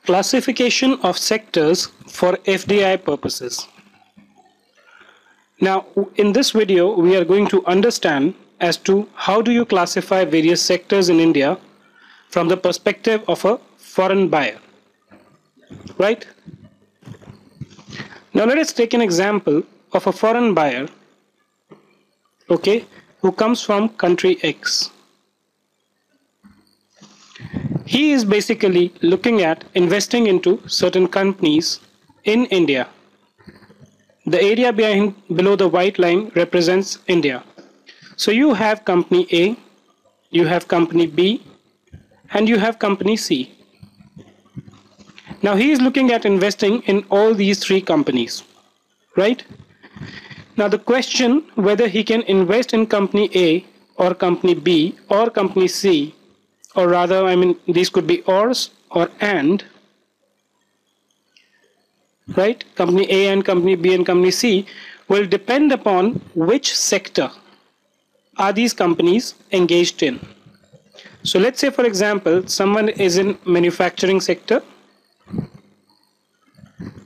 Classification of sectors for FDI purposes. Now, in this video, we are going to understand as to how do you classify various sectors in India from the perspective of a foreign buyer, right? Now, let us take an example of a foreign buyer, okay, who comes from country X. He is basically looking at investing into certain companies in India. The area below the white line represents India. So you have company A, you have company B, and you have company C. Now he is looking at investing in all these three companies, right? Now the question whether he can invest in company A or company B or company C, or rather, these could be ors or and, right? Company A and company B and company C will depend upon which sector are these companies engaged in. So let's say, for example, someone is in manufacturing sector,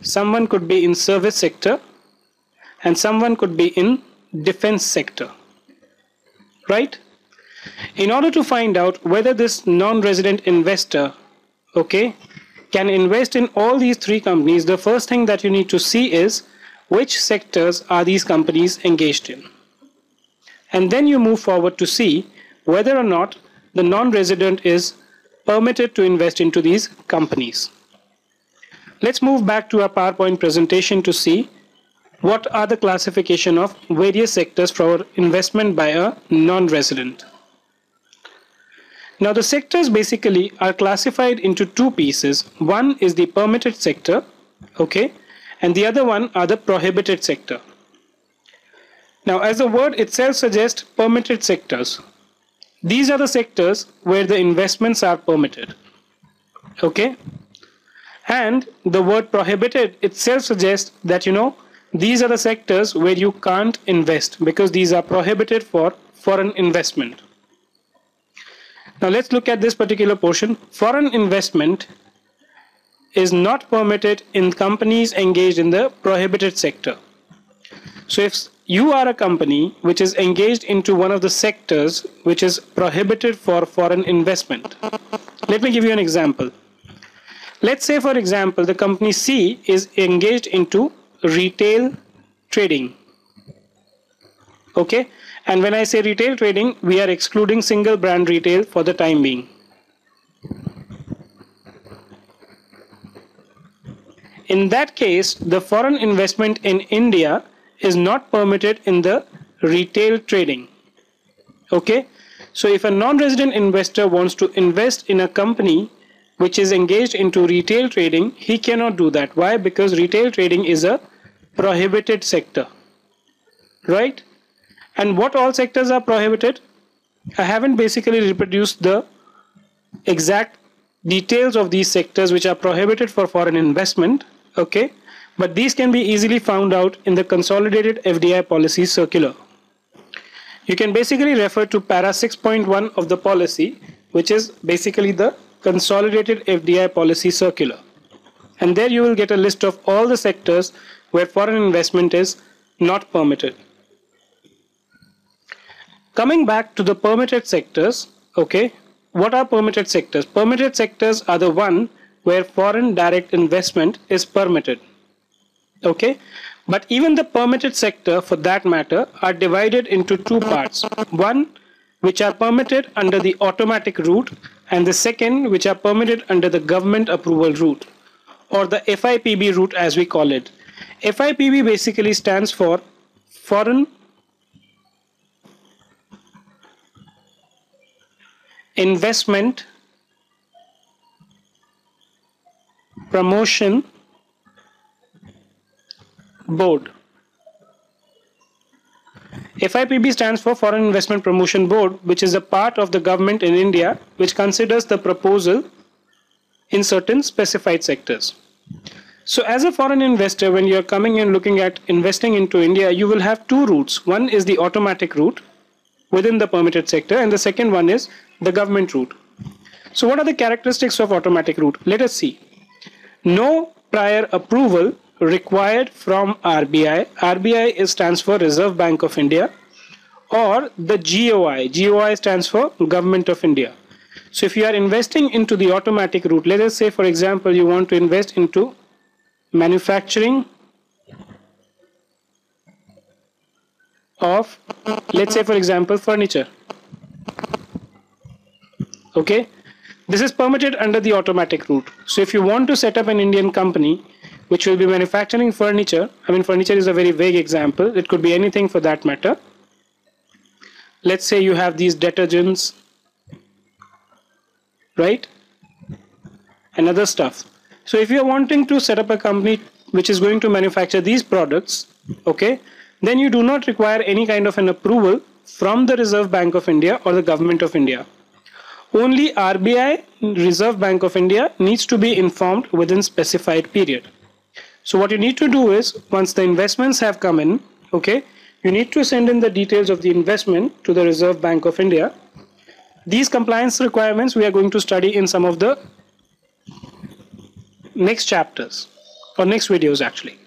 someone could be in service sector, and someone could be in defense sector, right? In order to find out whether this non-resident investor, okay, can invest in all these three companies, the first thing that you need to see is which sectors are these companies engaged in. And then you move forward to see whether or not the non-resident is permitted to invest into these companies. Let's move back to our PowerPoint presentation to see what are the classification of various sectors for investment by a non-resident. Now the sectors basically are classified into two pieces. One is the permitted sector, okay, and the other one are the prohibited sector. Now as the word itself suggests, permitted sectors. These are the sectors where the investments are permitted, okay, and the word prohibited itself suggests that these are the sectors where you can't invest because these are prohibited for foreign investment. Now let's look at this particular portion. Foreign investment is not permitted in companies engaged in the prohibited sector. So if you are a company which is engaged into one of the sectors which is prohibited for foreign investment, let me give you an example. Let's say, for example, the company C is engaged into retail trading, okay, and when I say retail trading, we are excluding single brand retail for the time being. In that case, the foreign investment in India is not permitted in the retail trading, okay. So if a non-resident investor wants to invest in a company which is engaged into retail trading, he cannot do that. Why? Because retail trading is a prohibited sector, right? And what all sectors are prohibited? I haven't basically reproduced the exact details of these sectors which are prohibited for foreign investment, okay, but these can be easily found out in the consolidated FDI policy circular. You can basically refer to para 6.1 of the policy, which is basically the consolidated FDI policy circular, and there you will get a list of all the sectors where foreign investment is not permitted. Coming back to the permitted sectors, okay, what are permitted sectors? Permitted sectors are the one where foreign direct investment is permitted, okay, but even the permitted sector for that matter are divided into two parts. One which are permitted under the automatic route, and the second which are permitted under the government approval route, or the FIPB route as we call it. FIPB basically stands for Foreign Investment Promotion Board. FIPB stands for Foreign Investment Promotion Board, which is a part of the government in India which considers the proposal in certain specified sectors. So as a foreign investor, when you are coming and looking at investing into India, you will have two routes. One is the automatic route within the permitted sector, and the second one is the government route. So what are the characteristics of automatic route? Let us see. No prior approval required from RBI. RBI stands for Reserve Bank of India, or the GOI. GOI stands for Government of India. So if you are investing into the automatic route, let us say for example you want to invest into manufacturing of, let's say for example, furniture. Okay, this is permitted under the automatic route. So if you want to set up an Indian company which will be manufacturing furniture, I mean furniture is a very vague example, it could be anything for that matter. Let's say you have these detergents, right, and other stuff. So if you are wanting to set up a company which is going to manufacture these products, okay, then you do not require any kind of an approval from the Reserve Bank of India or the Government of India. Only RBI, Reserve Bank of India, needs to be informed within specified period. So what you need to do is, once the investments have come in, okay, you need to send in the details of the investment to the Reserve Bank of India. These compliance requirements we are going to study in some of the next chapters or next videos actually.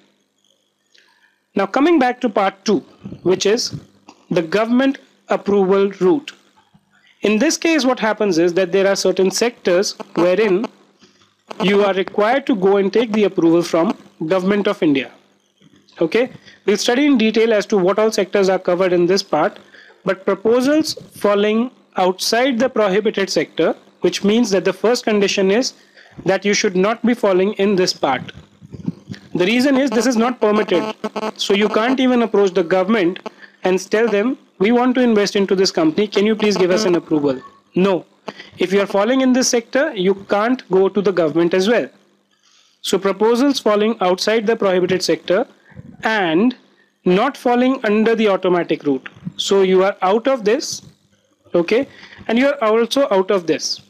Now coming back to part 2, which is the government approval route. In this case what happens is that there are certain sectors wherein you are required to go and take the approval from Government of India. Okay, we'll study in detail as to what all sectors are covered in this part, but proposals falling outside the prohibited sector, which means that the first condition is that you should not be falling in this part. The reason is this is not permitted, so you can't even approach the government and tell them we want to invest into this company, can you please give us an approval? No, if you are falling in this sector you can't go to the government as well. So proposals falling outside the prohibited sector and not falling under the automatic route, so you are out of this, okay, and you are also out of this,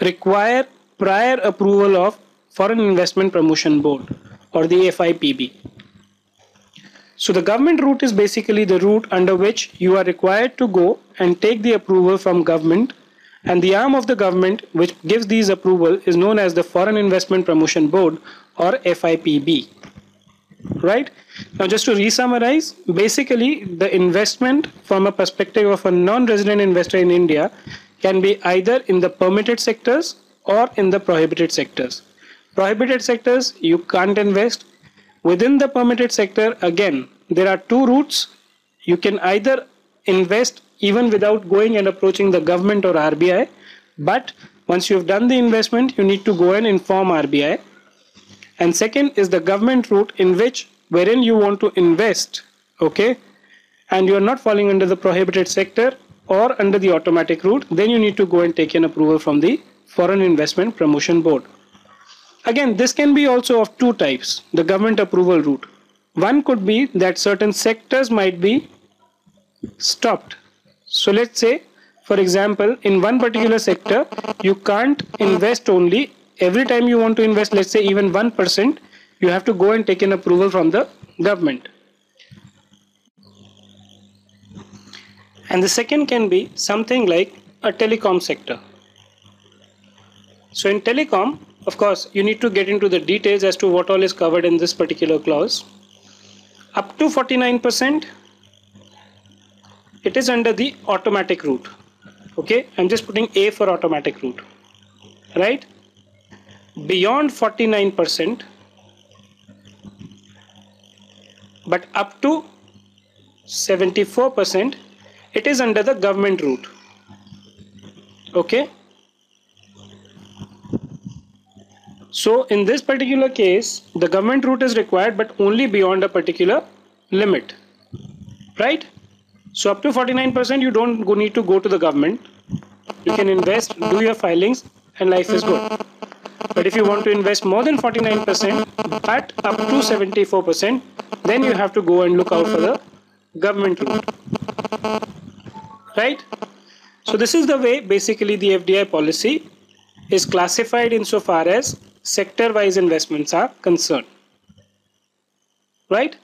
require prior approval of Foreign Investment Promotion Board or the FIPB. So the government route is basically the route under which you are required to go and take the approval from government, and the arm of the government which gives these approval is known as the Foreign Investment Promotion Board or FIPB. Right? Now just to re-summarize, basically the investment from a perspective of a non-resident investor in India can be either in the permitted sectors or in the prohibited sectors. Prohibited sectors you can't invest. Within the permitted sector, again, there are two routes. You can either invest even without going and approaching the government or RBI, but once you've done the investment, you need to go and inform RBI. And second is the government route, in which wherein you want to invest, okay, and you are not falling under the prohibited sector or under the automatic route, then you need to go and take an approval from the Foreign Investment Promotion Board. Again, this can be also of two types, the government approval route. One could be that certain sectors might be stopped. So let's say, for example, in one particular sector, you can't invest only every time you want to invest, let's say even 1%, you have to go and take an approval from the government. And the second can be something like a telecom sector. So in telecom, of course, you need to get into the details as to what all is covered in this particular clause. Up to 49%, it is under the automatic route. Okay, I'm just putting A for automatic route, right? Beyond 49%, but up to 74%, it is under the government route. Okay. So in this particular case, the government route is required, but only beyond a particular limit, right? So up to 49%, you don't need to go to the government. You can invest, do your filings, and life is good. But if you want to invest more than 49%, but up to 74%, then you have to go and look out for the government route, right? So this is the way basically the FDI policy is classified insofar as sector-wise investments are concerned, right?